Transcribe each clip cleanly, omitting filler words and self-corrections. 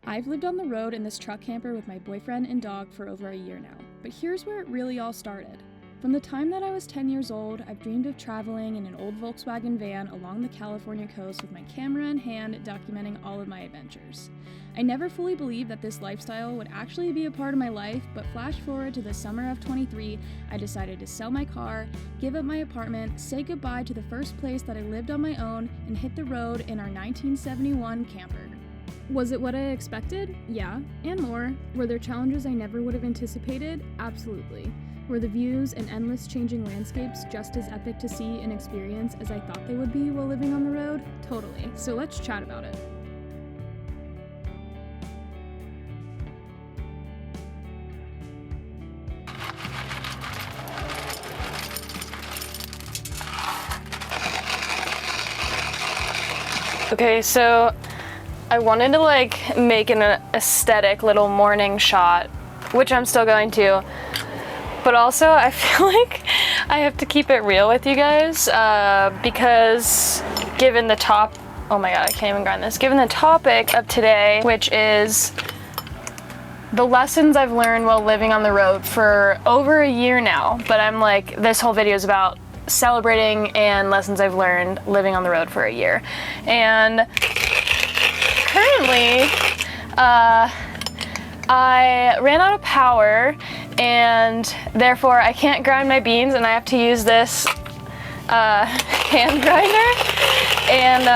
I've lived on the road in this truck camper with my boyfriend and dog for over a year now, but here's where it really all started. From the time that I was 10 years old, I've dreamed of traveling in an old Volkswagen van along the California coast with my camera in hand, documenting all of my adventures. I never fully believed that this lifestyle would actually be a part of my life, but flash forward to the summer of 23, I decided to sell my car, give up my apartment, say goodbye to the first place that I lived on my own, and hit the road in our 1971 camper. Was it what I expected? Yeah, and more. Were there challenges I never would have anticipated? Absolutely. Were the views and endless changing landscapes just as epic to see and experience as I thought they would be while living on the road? Totally. So let's chat about it. Okay, so I wanted to make an aesthetic little morning shot, which I'm still going to. But also, I feel like I have to keep it real with you guys because given the oh my god, I can't even grind this. Given the topic of today, which is the lessons I've learned while living on the road for over a year now, but I'm like, this whole video is about celebrating and lessons I've learned living on the road for a year. And currently, I ran out of power, and therefore I can't grind my beans, and I have to use this hand grinder, and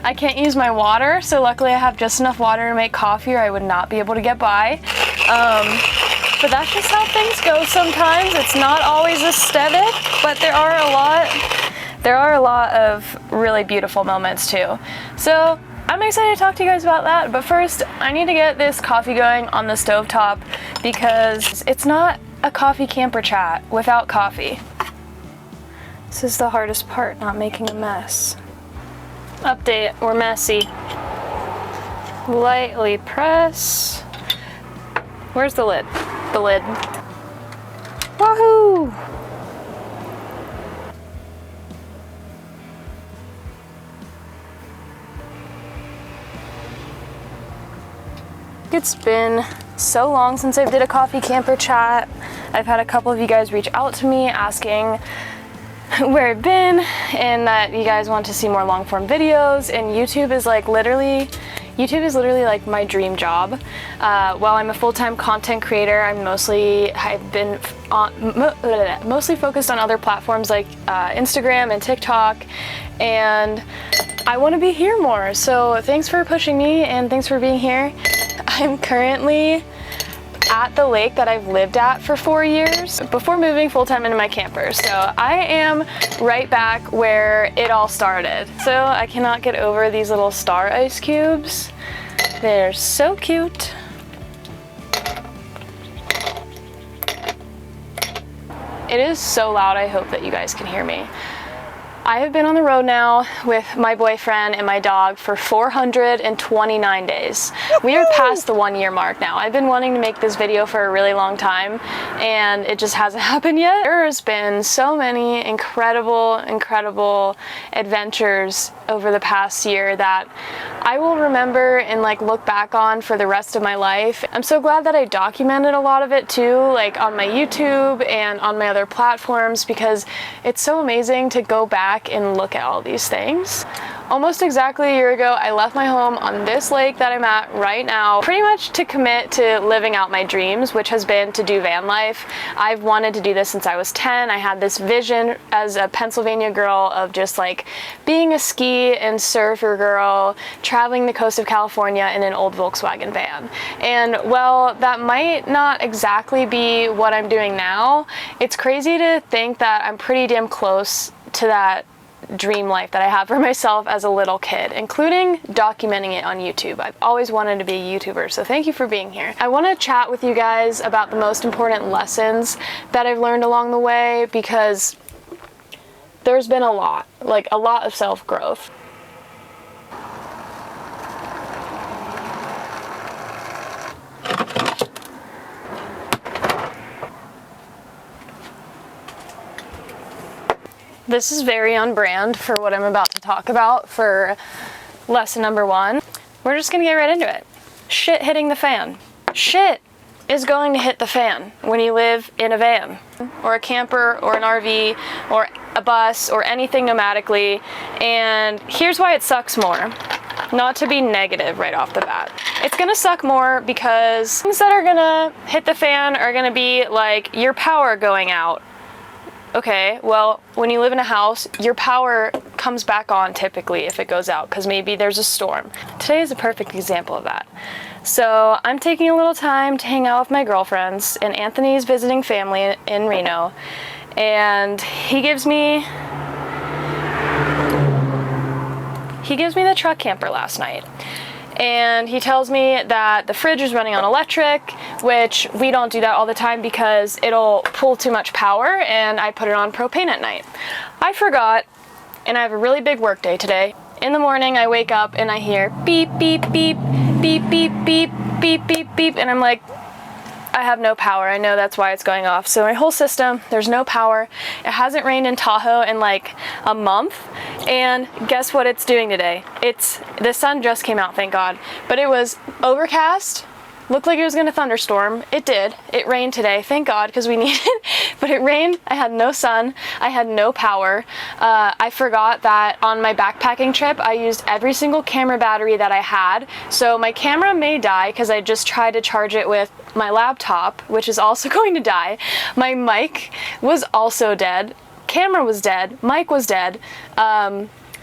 I can't use my water, so luckily I have just enough water to make coffee or I would not be able to get by. But that's just how things go sometimes. It's not always aesthetic, but there are a lot of really beautiful moments too. So I'm excited to talk to you guys about that, but first I need to get this coffee going on the stovetop because it's not a coffee camper chat without coffee. This is the hardest part, not making a mess. Update, we're messy. Lightly press. Where's the lid? The lid. Woohoo! It's been so long since I did a coffee camper chat. I've had a couple of you guys reach out to me asking where I've been and that you guys want to see more long form videos, and YouTube is literally like my dream job. While I'm a full-time content creator, I've been mostly focused on other platforms like Instagram and TikTok, and I want to be here more. So thanks for pushing me and thanks for being here. I'm currently at the lake that I've lived at for 4 years before moving full-time into my camper. So I am right back where it all started. So I cannot get over these little star ice cubes. They're so cute. It is so loud, I hope that you guys can hear me. I have been on the road now with my boyfriend and my dog for 429 days. We are past the 1 year mark now. I've been wanting to make this video for a really long time and it just hasn't happened yet. There's been so many incredible adventures over the past year that I will remember and look back on for the rest of my life. I'm so glad that I documented a lot of it too, on my YouTube and on my other platforms, because it's so amazing to go back and look at all these things. Almost exactly a year ago, I left my home on this lake that I'm at right now, pretty much to commit to living out my dreams, which has been to do van life. I've wanted to do this since I was 10. I had this vision as a Pennsylvania girl of just being a ski and surfer girl, traveling the coast of California in an old Volkswagen van. And well, that might not exactly be what I'm doing now. It's crazy to think that I'm pretty damn close to that dream life that I had for myself as a little kid, including documenting it on YouTube. I've always wanted to be a YouTuber, so thank you for being here. I want to chat with you guys about the most important lessons that I've learned along the way, because there's been a lot of self-growth. This is very on brand for what I'm about to talk about for lesson number 1. we're just gonna get right into it. Shit hitting the fan. Shit is going to hit the fan when you live in a van or a camper or an RV or a bus or anything nomadically, and here's why it sucks more. Not to be negative right off the bat. It's gonna suck more because things that are gonna hit the fan are gonna be like your power going out. Okay, well, when you live in a house, your power comes back on typically if it goes out because maybe there's a storm. Today is a perfect example of that. So I'm taking a little time to hang out with my girlfriends, and Anthony's visiting family in Reno, and he gives me the truck camper last night. And he tells me that the fridge is running on electric, which we don't do that all the time because it'll pull too much power, and I put it on propane at night. I forgot, and I have a really big work day today. In the morning, I wake up and I hear beep, beep, beep, beep, beep, beep, beep, beep, beep, and I'm like, I have no power. I know that's why it's going off. So my whole system, there's no power. It hasn't rained in Tahoe in like a month. And guess what it's doing today? The sun just came out, thank God. But it was overcast. Looked like it was gonna thunderstorm. It did. It rained today, thank God, because we needed it. But it rained. I had no sun. I had no power. I forgot that on my backpacking trip, I used every single camera battery that I had. So my camera may die because I just tried to charge it with my laptop, which is also going to die. My mic was also dead. Camera was dead. Mic was dead.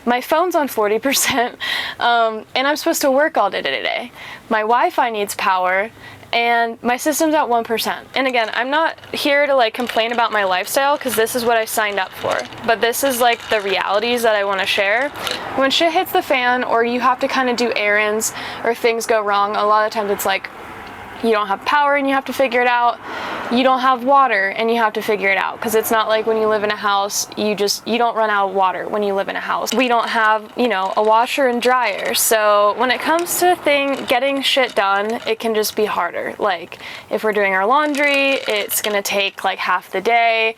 My phone's on 40%, and I'm supposed to work all day today. My Wi-Fi needs power, and my system's at 1%. And again, I'm not here to like complain about my lifestyle because this is what I signed up for. But this is like the realities that I want to share. When shit hits the fan, or you have to kind of do errands, or things go wrong, a lot of times it's like, you don't have power and you have to figure it out. You don't have water and you have to figure it out, because it's not like when you live in a house, you don't run out of water when you live in a house. We don't have, a washer and dryer. So when it comes to getting shit done, it can just be harder. Like if we're doing our laundry, it's gonna take like half the day,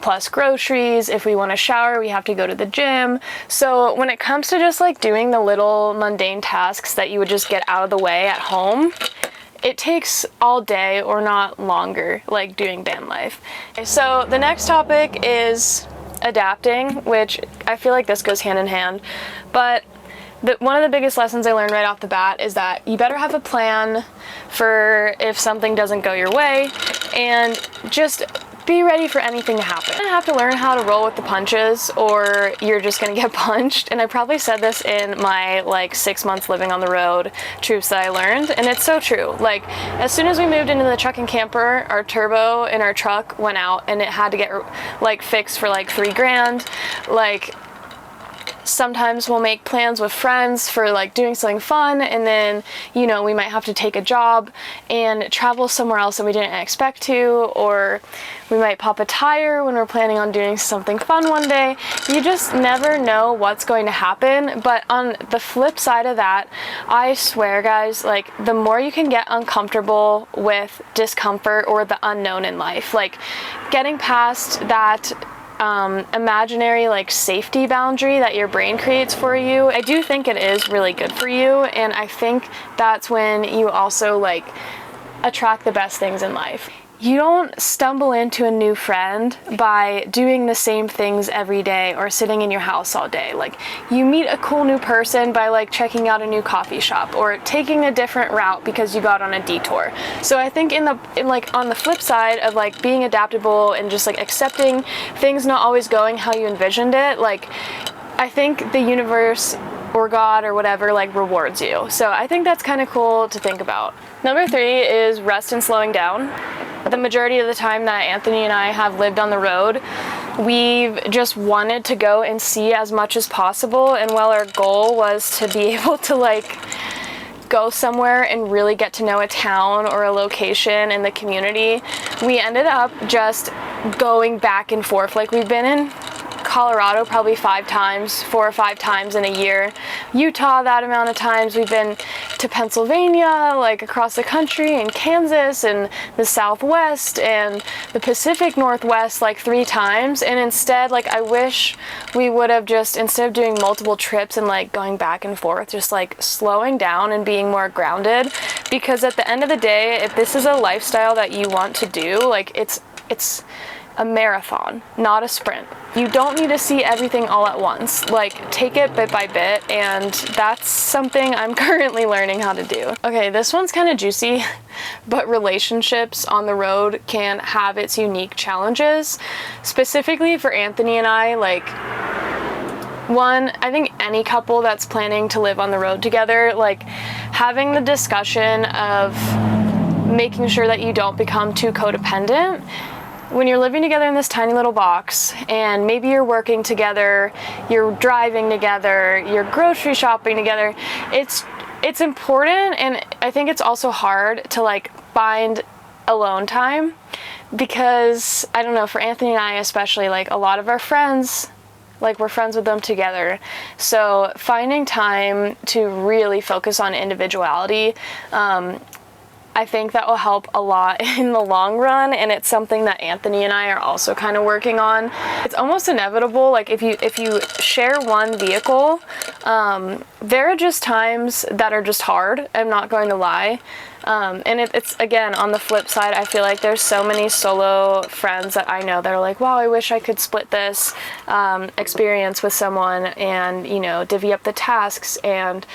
plus groceries. If we want to shower, we have to go to the gym. So when it comes to just like doing the little mundane tasks that you would just get out of the way at home, it takes all day or not longer, like doing van life. So the next topic is adapting, which I feel like this goes hand in hand. But one of the biggest lessons I learned right off the bat is that you better have a plan for if something doesn't go your way, and just be ready for anything to happen. You're gonna have to learn how to roll with the punches, or you're just gonna get punched. And I probably said this in my like 6 months living on the road truths that I learned, and it's so true. Like as soon as we moved into the truck and camper, our turbo in our truck went out, and it had to get like fixed for like $3,000. Like sometimes we'll make plans with friends for like doing something fun, and then we might have to take a job and travel somewhere else that we didn't expect to, or we might pop a tire when we're planning on doing something fun one day. You just never know what's going to happen. But on the flip side of that, I swear guys, like the more you can get uncomfortable with discomfort or the unknown in life, like getting past that imaginary like safety boundary that your brain creates for you, I do think it is really good for you. And I think that's when you also like attract the best things in life. You don't stumble into a new friend by doing the same things every day or sitting in your house all day. Like you meet a cool new person by like checking out a new coffee shop or taking a different route because you got on a detour. So I think on the flip side of like being adaptable and just like accepting things not always going how you envisioned it, like I think the universe or God or whatever like rewards you. So I think that's kind of cool to think about. Number 3 is rest and slowing down. The majority of the time that Anthony and I have lived on the road, we've just wanted to go and see as much as possible. And while our goal was to be able to like go somewhere and really get to know a town or a location in the community, we ended up just going back and forth. Like we've been in Colorado probably 5 times, 4 or 5 times in a year. Utah that amount of times. We've been to Pennsylvania, like across the country, and Kansas, and the Southwest, and the Pacific Northwest like 3 times. And instead, like, I wish we would have just, instead of doing multiple trips and like going back and forth, just like slowing down and being more grounded. Because at the end of the day, if this is a lifestyle that you want to do, like, it's a marathon, not a sprint. You don't need to see everything all at once. Like, take it bit by bit, and that's something I'm currently learning how to do. Okay, this one's kind of juicy, but relationships on the road can have its unique challenges. Specifically for Anthony and I, like, one, I think any couple that's planning to live on the road together, like, having the discussion of making sure that you don't become too codependent. When you're living together in this tiny little box, and maybe you're working together, you're driving together, you're grocery shopping together, it's important, and I think it's also hard to like find alone time, because I don't know, for Anthony and I especially, like, a lot of our friends, like, we're friends with them together. So finding time to really focus on individuality, I think that will help a lot in the long run, and it's something that Anthony and I are also kind of working on. It's almost inevitable, like, if you share one vehicle, there are just times that are just hard, I'm not going to lie. And it's, again, on the flip side, I feel like there's so many solo friends that I know that are like, wow, I wish I could split this experience with someone and, you know, divvy up the tasks and,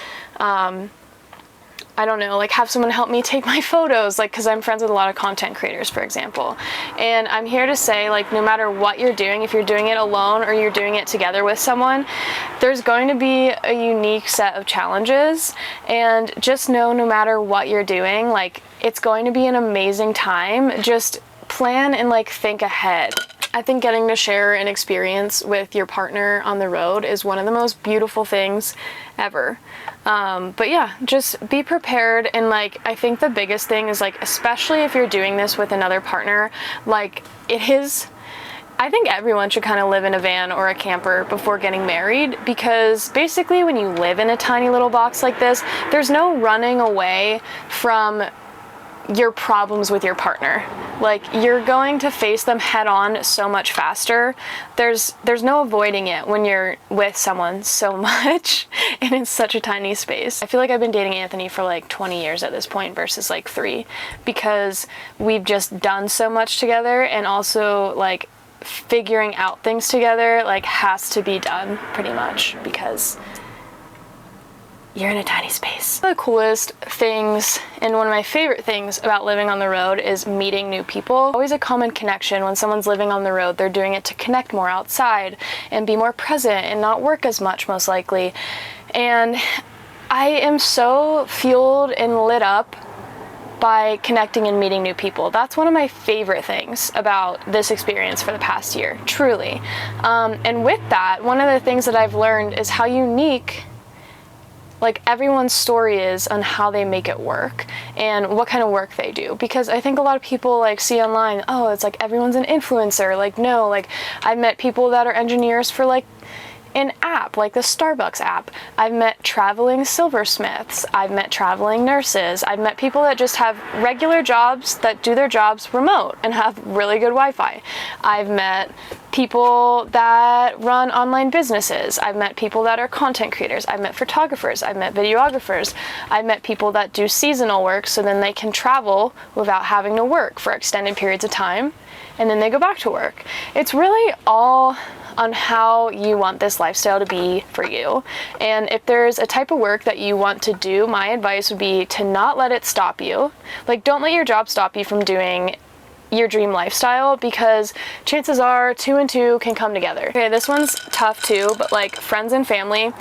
I don't know, like, have someone help me take my photos, like, because I'm friends with a lot of content creators, for example. And I'm here to say, like, no matter what you're doing, if you're doing it alone or you're doing it together with someone, there's going to be a unique set of challenges. And just know, no matter what you're doing, like, it's going to be an amazing time. Just plan and, like, think ahead. I think getting to share an experience with your partner on the road is one of the most beautiful things ever. But yeah, just be prepared, and like, I think the biggest thing is, like, especially if you're doing this with another partner, like, I think everyone should kind of live in a van or a camper before getting married, because basically when you live in a tiny little box like this, there's no running away from your problems with your partner. Like, you're going to face them head on so much faster. There's no avoiding it when you're with someone so much and it's such a tiny space. I feel like I've been dating Anthony for like 20 years at this point versus like 3, because we've just done so much together, and also, like, figuring out things together, like, has to be done pretty much because you're in a tiny space. One of the coolest things, and one of my favorite things about living on the road, is meeting new people. Always a common connection when someone's living on the road. They're doing it to connect more outside and be more present and not work as much, most likely. And I am so fueled and lit up by connecting and meeting new people. That's one of my favorite things about this experience for the past year, truly. And with that, one of the things that I've learned is how unique, like, everyone's story is on how they make it work and what kind of work they do. Because I think a lot of people, like, see online, oh, it's like everyone's an influencer. Like, no, like, I've met people that are engineers for, like, an app, like the Starbucks app. I've met traveling silversmiths. I've met traveling nurses. I've met people that just have regular jobs that do their jobs remote and have really good Wi-Fi. I've met people that run online businesses. I've met people that are content creators. I've met photographers. I've met videographers. I've met people that do seasonal work so then they can travel without having to work for extended periods of time, and then they go back to work. It's really all on how you want this lifestyle to be for you. And if there's a type of work that you want to do, my advice would be to not let it stop you. Like, don't let your job stop you from doing your dream lifestyle, because chances are 2 and 2 can come together. Okay, this one's tough too, but like, friends and family,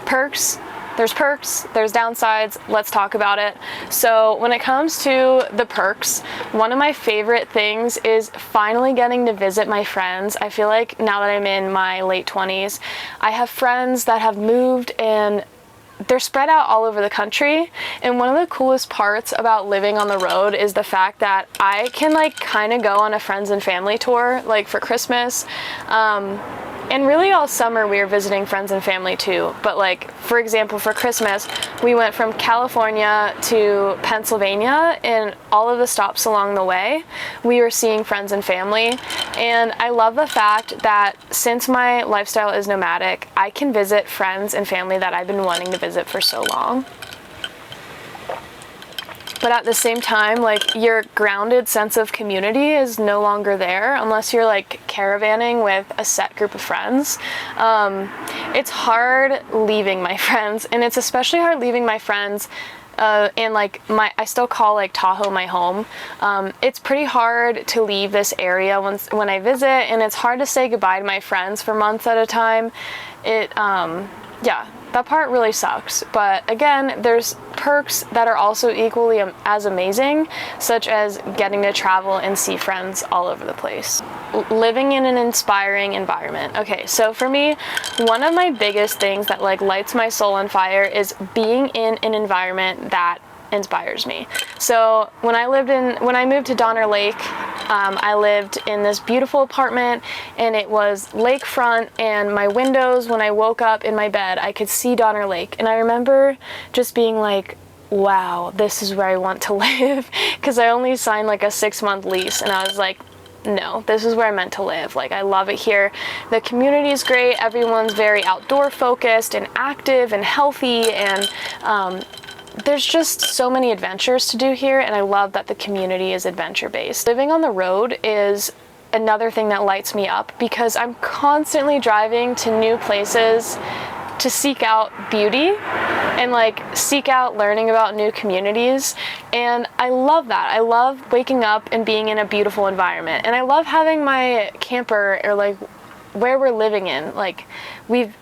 perks, there's downsides, let's talk about it. So when it comes to the perks, one of my favorite things is finally getting to visit my friends. I feel like now that I'm in my late 20s, I have friends that have moved and they're spread out all over the country. And one of the coolest parts about living on the road is the fact that I can, like, kind of go on a friends and family tour, like for Christmas. And really all summer we were visiting friends and family too. But like, for example, for Christmas, we went from California to Pennsylvania, and all of the stops along the way, we were seeing friends and family. And I love the fact that since my lifestyle is nomadic, I can visit friends and family that I've been wanting to visit for so long. But at the same time, like, your grounded sense of community is no longer there unless you're like caravanning with a set group of friends. It's hard leaving my friends, and it's especially hard leaving my friends and like I still call like Tahoe my home. It's pretty hard to leave this area when I visit, and it's hard to say goodbye to my friends for months at a time. Yeah, that part really sucks. But again, there's perks that are also equally as amazing, such as getting to travel and see friends all over the place. Living in an inspiring environment. Okay, so for me, one of my biggest things that like lights my soul on fire is being in an environment that inspires me. So when I moved to Donner Lake, I lived in this beautiful apartment, and it was lakefront, and my windows, when I woke up in my bed, I could see Donner Lake. And I remember just being like, wow, this is where I want to live, because I only signed like a 6-month lease, and I was like, no, this is where I meant to live. Like, I love it here. The community is great. Everyone's very outdoor focused and active and healthy, and there's just so many adventures to do here, and I love that the community is adventure-based. Living on the road is another thing that lights me up, because I'm constantly driving to new places to seek out beauty and like seek out learning about new communities, and I love that. I love waking up and being in a beautiful environment, and I love having my camper, or like where we're living in, like we've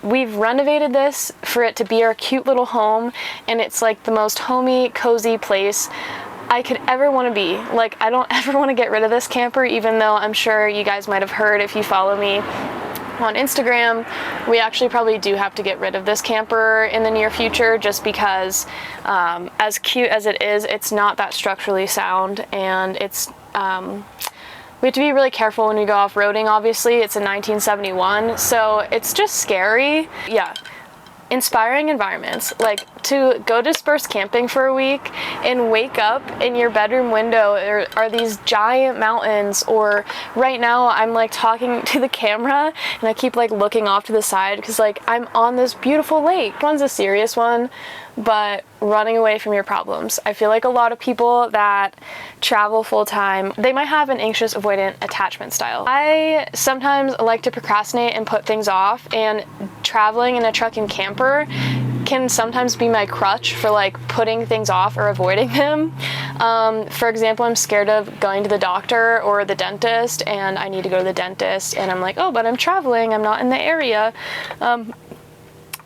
renovated this for it to be our cute little home, and it's like the most homey, cozy place I could ever want to be. Like, I don't ever want to get rid of this camper, even though I'm sure you guys might have heard if you follow me on Instagram, we actually probably do have to get rid of this camper in the near future, just because as cute as it is, it's not that structurally sound, and it's we have to be really careful when we go off-roading. Obviously, it's a 1971, so it's just scary. Yeah, inspiring environments, like to go disperse camping for a week and wake up in your bedroom window are these giant mountains, or right now I'm like talking to the camera and I keep like looking off to the side because like I'm on this beautiful lake. One's a serious one, but running away from your problems. I feel like a lot of people that travel full-time, they might have an anxious avoidant attachment style. I sometimes like to procrastinate and put things off, and traveling in a truck and camper can sometimes be my crutch for like putting things off or avoiding them. For example, I'm scared of going to the doctor or the dentist, and I need to go to the dentist, and I'm like, oh, but I'm traveling, I'm not in the area.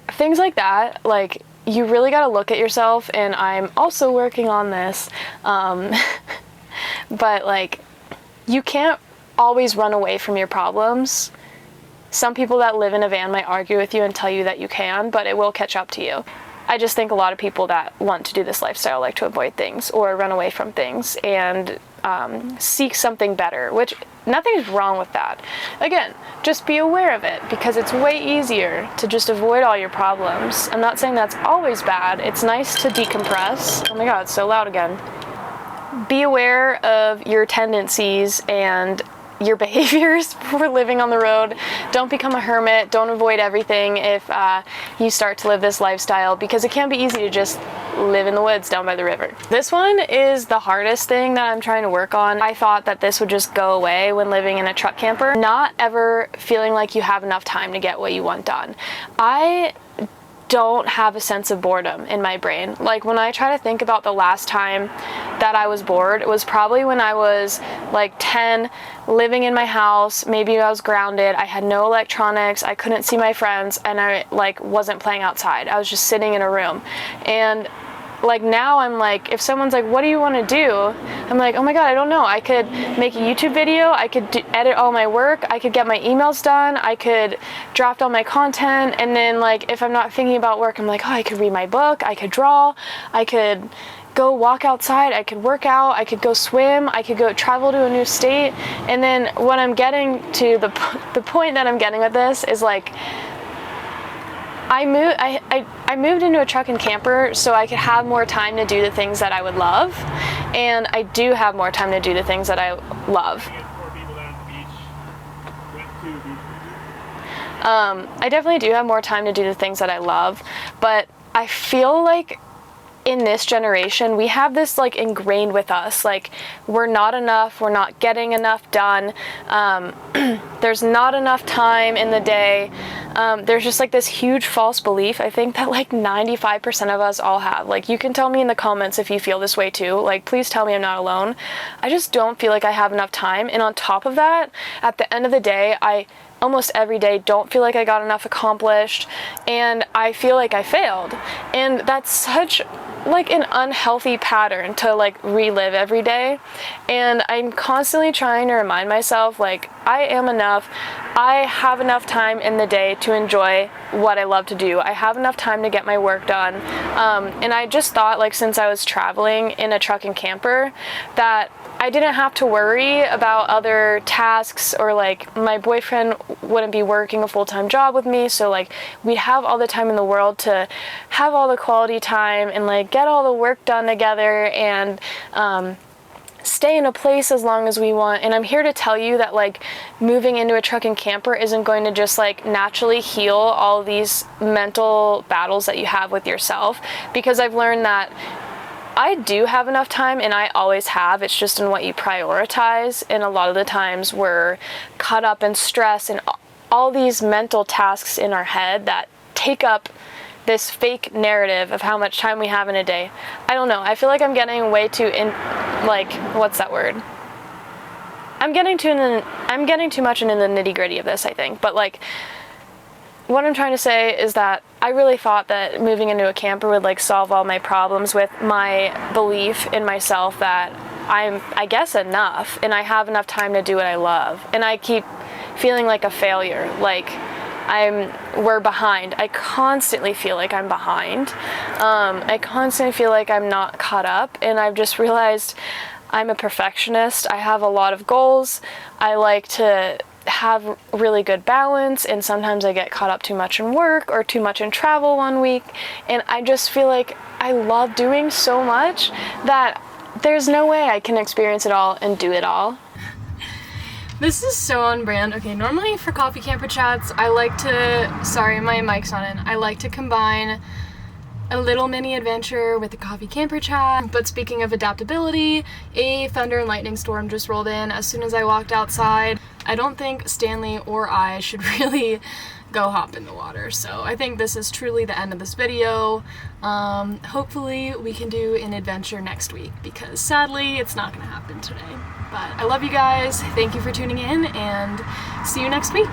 Things like that, like, you really got to look at yourself, and I'm also working on this, but like, you can't always run away from your problems. Some people that live in a van might argue with you and tell you that you can, but it will catch up to you. I just think a lot of people that want to do this lifestyle like to avoid things or run away from things and seek something better, which nothing's wrong with that. Again, just be aware of it, because it's way easier to just avoid all your problems. I'm not saying that's always bad. It's nice to decompress. Oh my God, it's so loud again. Be aware of your tendencies and your behaviors before living on the road. Don't become a hermit. Don't avoid everything if you start to live this lifestyle, because it can be easy to just live in the woods down by the river. This one is the hardest thing that I'm trying to work on. I thought that this would just go away when living in a truck camper. Not ever feeling like you have enough time to get what you want done. I don't have a sense of boredom in my brain. Like, when I try to think about the last time that I was bored, it was probably when I was like 10, living in my house. Maybe I was grounded, I had no electronics, I couldn't see my friends, and I like wasn't playing outside. I was just sitting in a room. And like now I'm like, if someone's like, what do you want to do? I'm like, oh my God, I don't know. I could make a YouTube video, I could edit all my work, I could get my emails done, I could draft all my content, and then like if I'm not thinking about work, I'm like, oh, I could read my book, I could draw, I could go walk outside, I could work out, I could go swim, I could go travel to a new state. And then what I'm getting to, the point that I'm getting with this is like, I moved into a truck and camper so I could have more time to do the things that I would love, and I do have more time to do the things that I love. I definitely do have more time to do the things that I love, but I feel like in this generation, we have this like ingrained with us, like we're not enough, we're not getting enough done, there's not enough time in the day. There's just like this huge false belief, I think, that like 95% of us all have. Like, you can tell me in the comments if you feel this way too, like please tell me I'm not alone. I just don't feel like I have enough time, and on top of that, at the end of the day, I almost every day don't feel like I got enough accomplished, and I feel like I failed. And that's such like an unhealthy pattern to like relive every day. And I'm constantly trying to remind myself, like, I am enough. I have enough time in the day to enjoy what I love to do. I have enough time to get my work done. And I just thought, like, since I was traveling in a truck and camper, that I didn't have to worry about other tasks, or like my boyfriend wouldn't be working a full-time job with me, so like we'd have all the time in the world to have all the quality time and like get all the work done together, and stay in a place as long as we want. And I'm here to tell you that like moving into a truck and camper isn't going to just like naturally heal all these mental battles that you have with yourself, because I've learned that I do have enough time, and I always have. It's just in what you prioritize, and a lot of the times we're caught up in stress and all these mental tasks in our head that take up this fake narrative of how much time we have in a day. I don't know. I feel like I'm getting way too what's that word? I'm getting too much into the nitty-gritty of this, I think. But like, what I'm trying to say is that I really thought that moving into a camper would like solve all my problems with my belief in myself that I'm, I guess, enough, and I have enough time to do what I love. And I keep feeling like a failure, like we're behind. I constantly feel like I'm behind. I constantly feel like I'm not caught up, and I've just realized I'm a perfectionist. I have a lot of goals. I like to have really good balance, and sometimes I get caught up too much in work or too much in travel one week, and I just feel like I love doing so much that there's no way I can experience it all and do it all. This is so on brand. Okay, normally for coffee camper chats, I like to, sorry, my mic's not in. I like to combine a little mini adventure with a coffee camper chat. But speaking of adaptability, a thunder and lightning storm just rolled in as soon as I walked outside. I don't think Stanley or I should really go hop in the water, so I think this is truly the end of this video. Hopefully we can do an adventure next week, because sadly it's not gonna happen today. But I love you guys, thank you for tuning in, and see you next week.